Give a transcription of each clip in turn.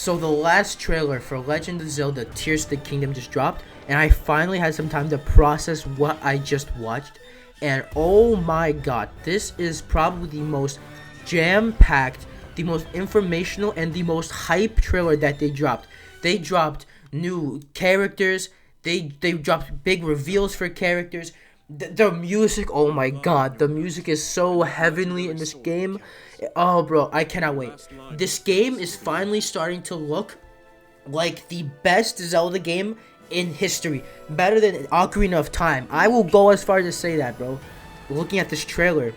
So the last trailer for Legend of Zelda Tears of the Kingdom just dropped, and I finally had some time to process what I just watched, and oh my god, this is probably the most jam-packed, the most informational, and the most hype trailer that they dropped. They dropped new characters, they dropped big reveals for characters. The music, oh my god, the music is so heavenly in this game. Oh bro, I cannot wait. This game is finally starting to look like the best Zelda game in history. Better than Ocarina of Time. I will go as far as to say that, bro. Looking at this trailer,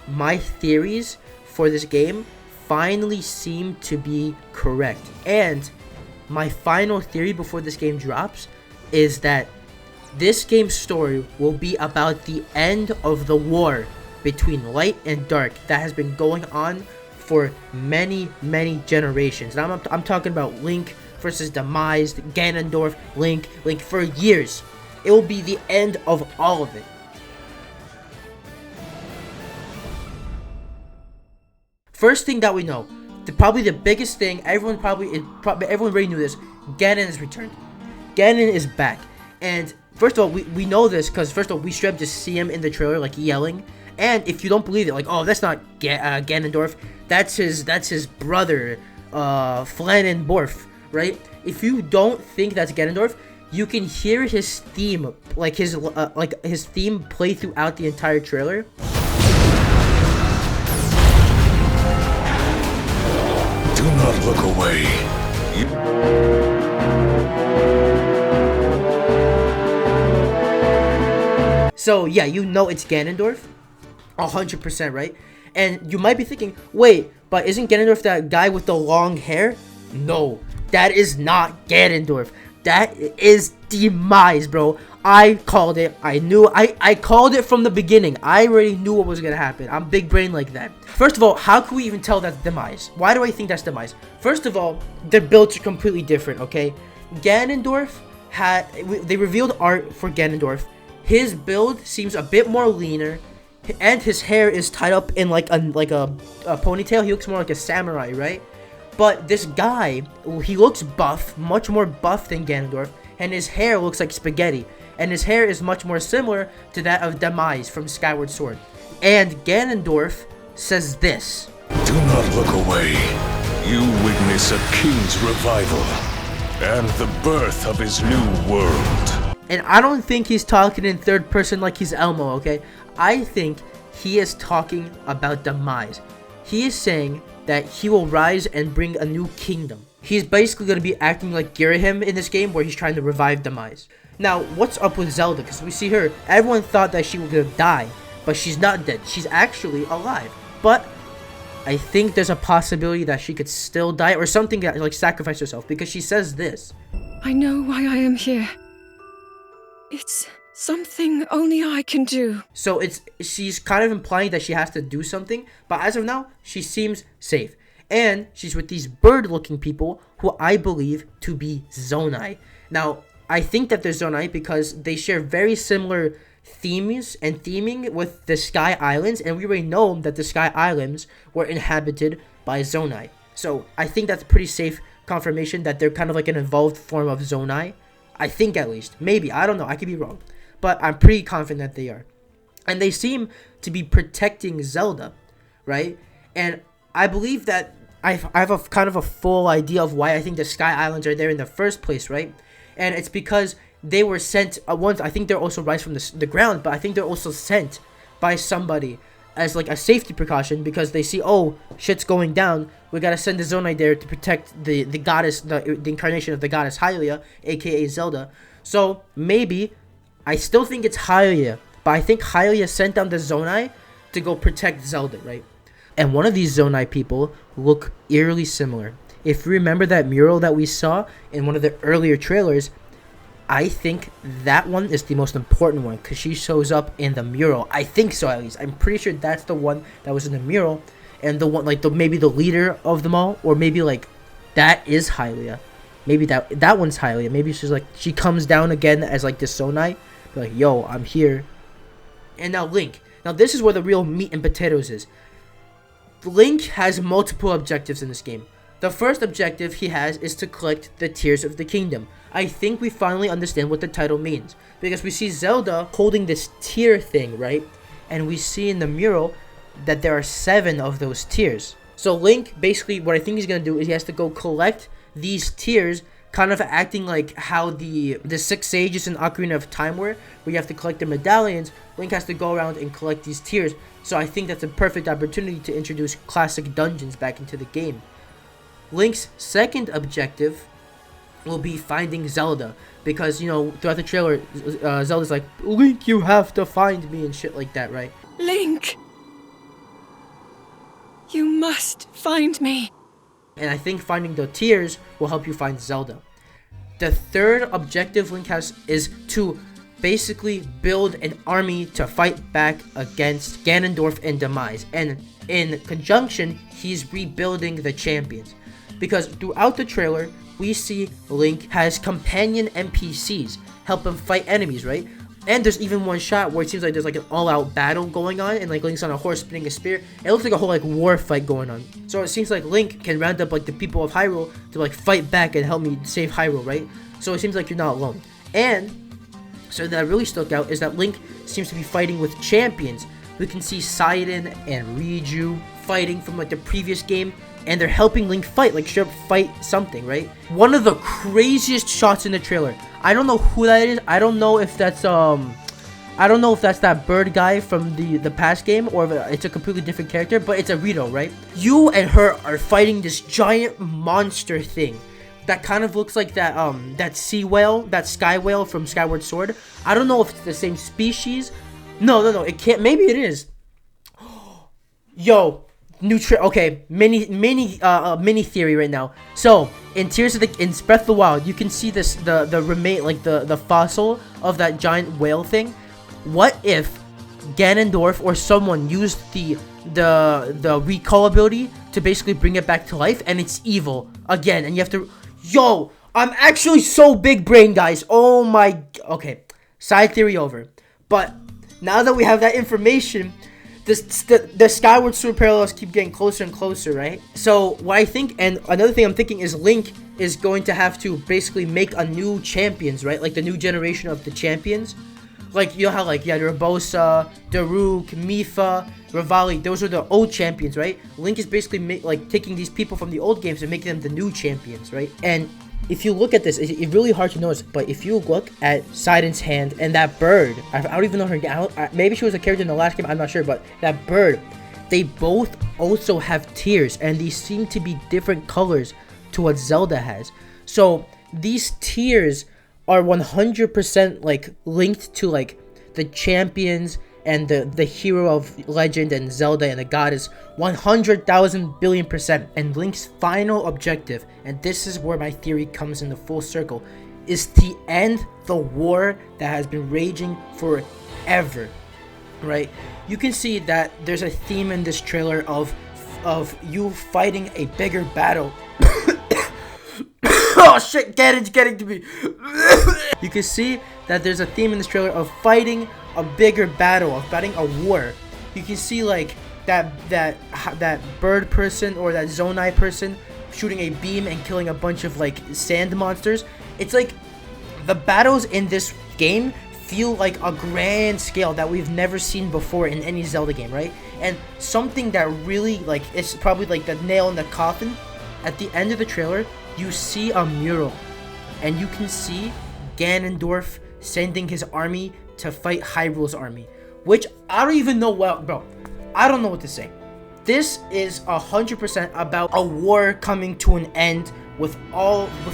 my theories for this game finally seem to be correct. And my final theory before this game drops is that this game's story will be about the end of the war between light and dark that has been going on for many generations. And I'm talking about Link versus Demise, Ganondorf, Link for years. It will be the end of all of it. First thing that we know, probably the biggest thing, everyone already knew this, Ganon has returned. Ganon is back. And first of all, we know this because first of all, we straight up just see him in the trailer like yelling. And if you don't believe it, like, oh, that's not Ganondorf, that's his brother, Flanenborf, right? If you don't think that's Ganondorf, you can hear his theme, his theme play throughout the entire trailer. Do not look away. So yeah, you know it's Ganondorf, 100%, right? And you might be thinking, wait, but isn't Ganondorf that guy with the long hair? No, that is not Ganondorf. That is Demise, bro. I called it. I called it from the beginning. I already knew what was gonna happen. I'm big brain like that. First of all, how can we even tell that's Demise? Why do I think that's Demise? First of all, their builds are completely different, okay? Ganondorf they revealed art for Ganondorf. His build seems a bit more leaner, and his hair is tied up in like a ponytail. He looks more like a samurai, right? But this guy, he looks buff, much more buff than Ganondorf, and his hair looks like spaghetti. And his hair is much more similar to that of Demise from Skyward Sword. And Ganondorf says this: Do not look away. You witness a king's revival and the birth of his new world. And I don't think he's talking in third person like he's Elmo, okay? I think he is talking about Demise. He is saying that he will rise and bring a new kingdom. He's basically going to be acting like Girahim in this game, where he's trying to revive Demise. Now, what's up with Zelda? Because we see her, everyone thought that she was going to die, but she's not dead. She's actually alive. But I think there's a possibility that she could still die, or something like sacrifice herself, because she says this: I know why I am here. It's something only I can do. So she's kind of implying that she has to do something, but as of now, she seems safe. And she's with these bird-looking people who I believe to be Zonai. Now, I think that they're Zonai because they share very similar themes and theming with the Sky Islands, and we already know that the Sky Islands were inhabited by Zonai. So I think that's a pretty safe confirmation that they're kind of like an evolved form of Zonai. I think, at least. Maybe. I don't know. I could be wrong. But I'm pretty confident that they are. And they seem to be protecting Zelda, right? And I believe that I have a kind of a full idea of why I think the Sky Islands are there in the first place, right? And it's because they were sent once. I think they're also rise from the ground, but I think they're also sent by somebody as like a safety precaution, because they see, oh, shit's going down. We gotta send the Zonai there to protect the goddess, the incarnation of the goddess Hylia, aka Zelda. So maybe, I still think it's Hylia, but I think Hylia sent down the Zonai to go protect Zelda, right? And one of these Zonai people look eerily similar. If you remember that mural that we saw in one of the earlier trailers, I think that one is the most important one because she shows up in the mural. I think so, at least. I'm pretty sure that's the one that was in the mural, and the one like maybe the leader of them all, or maybe like that is Hylia. Maybe that one's Hylia. Maybe she's like, she comes down again as like this Zonai, like, yo, I'm here. And now Link. Now this is where the real meat and potatoes is. Link has multiple objectives in this game. The first objective he has is to collect the Tears of the Kingdom. I think we finally understand what the title means, because we see Zelda holding this tear thing, right? And we see in the mural that there are 7 of those tears. So Link, basically, what I think he's going to do is he has to go collect these tears, kind of acting like how the 6 sages in Ocarina of Time were, where you have to collect the medallions. Link has to go around and collect these tears. So I think that's a perfect opportunity to introduce classic dungeons back into the game. Link's second objective will be finding Zelda, because, you know, throughout the trailer, Zelda's like, Link, you have to find me and shit like that, right? Link! You must find me. And I think finding the tears will help you find Zelda. The third objective Link has is to basically build an army to fight back against Ganondorf and Demise. And in conjunction, he's rebuilding the champions. Because throughout the trailer, we see Link has companion NPCs help him fight enemies, right? And there's even one shot where it seems like there's like an all-out battle going on, and like Link's on a horse spinning a spear. It looks like a whole like war fight going on. So it seems like Link can round up like the people of Hyrule to like fight back and help me save Hyrule, right? So it seems like you're not alone. And so that really stuck out is that Link seems to be fighting with champions. We can see Sidon and Riju fighting from like the previous game, and they're helping Link fight, like straight up fight something, right? One of the craziest shots in the trailer. I don't know who that is. I don't know if that's that bird guy from the past game, or if it's a completely different character, but it's a Rito, right? You and her are fighting this giant monster thing that kind of looks like that sea whale, that sky whale from Skyward Sword. I don't know if it's the same species. No, it can't. Maybe it is. Yo, okay, mini theory right now. So in Breath of the Wild, you can see this the remain, like the fossil of that giant whale thing. What if Ganondorf or someone used the recall ability to basically bring it back to life, and it's evil again, and you have to. Yo, I'm actually so big brain, guys. Oh my. Okay, side theory over. But now that we have that information, the Skyward Sword parallels keep getting closer and closer, right? So what I think, and another thing I'm thinking, is Link is going to have to basically make a new champions, right? Like the new generation of the champions. Like, you know how, like, yeah, Urbosa, Daruk, Mipha, Revali, those are the old champions, right? Link is basically taking these people from the old games and making them the new champions, right? And if you look at this, it's really hard to notice, but if you look at Sidon's hand and that bird, I don't even know her name. Maybe she was a character in the last game, I'm not sure, but that bird, they both also have tears, and these seem to be different colors to what Zelda has. So these tears are 100% like linked to like the champions and the hero of legend and Zelda and the goddess, 100,000 billion %. And Link's final objective, and this is where my theory comes into full circle, is to end the war that has been raging forever, right? You can see that there's a theme in this trailer of you fighting a bigger battle. Oh shit, Ganon's getting to me. You can see that there's a theme in this trailer of fighting a bigger battle, of fighting a war. You can see like that bird person or that Zonai person shooting a beam and killing a bunch of like sand monsters. It's like the battles in this game feel like a grand scale that we've never seen before in any Zelda game, right? And something that really, like, it's probably like the nail in the coffin, at the end of the trailer, you see a mural, and you can see Ganondorf sending his army to fight Hyrule's army, which I don't even know bro. I don't know what to say. This is 100% about a war coming to an end, with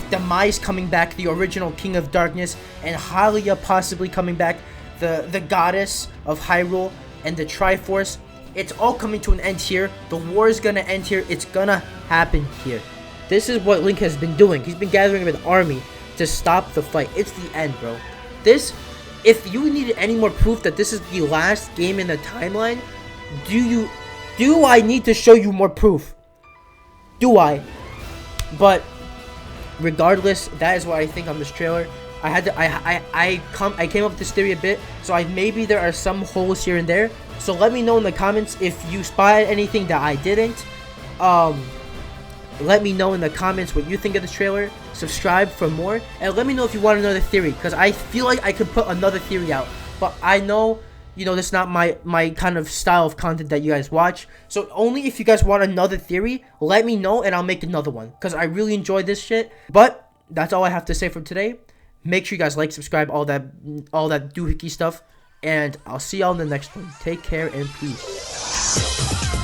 Demise coming back, the original King of Darkness, and Hylia possibly coming back, the goddess of Hyrule, and the Triforce. It's all coming to an end here. The war is gonna end here. It's gonna happen here. This is what Link has been doing. He's been gathering an army to stop the fight. It's the end, bro. This, if you needed any more proof that this is the last game in the timeline, do I need to show you more proof? Do I? But regardless, that is what I think on this trailer. I came up with this theory a bit, so maybe there are some holes here and there. So let me know in the comments if you spotted anything that I didn't. let me know in the comments what you think of the trailer. Subscribe for more, and let me know if you want another theory, because I feel like I could put another theory out, but I know, you know, that's not my kind of style of content that you guys watch. So only if you guys want another theory, let me know and I'll make another one, because I really enjoyed this shit. But that's all I have to say for today. Make sure you guys like, subscribe, all that doohickey stuff, and I'll see y'all in the next one. Take care and peace.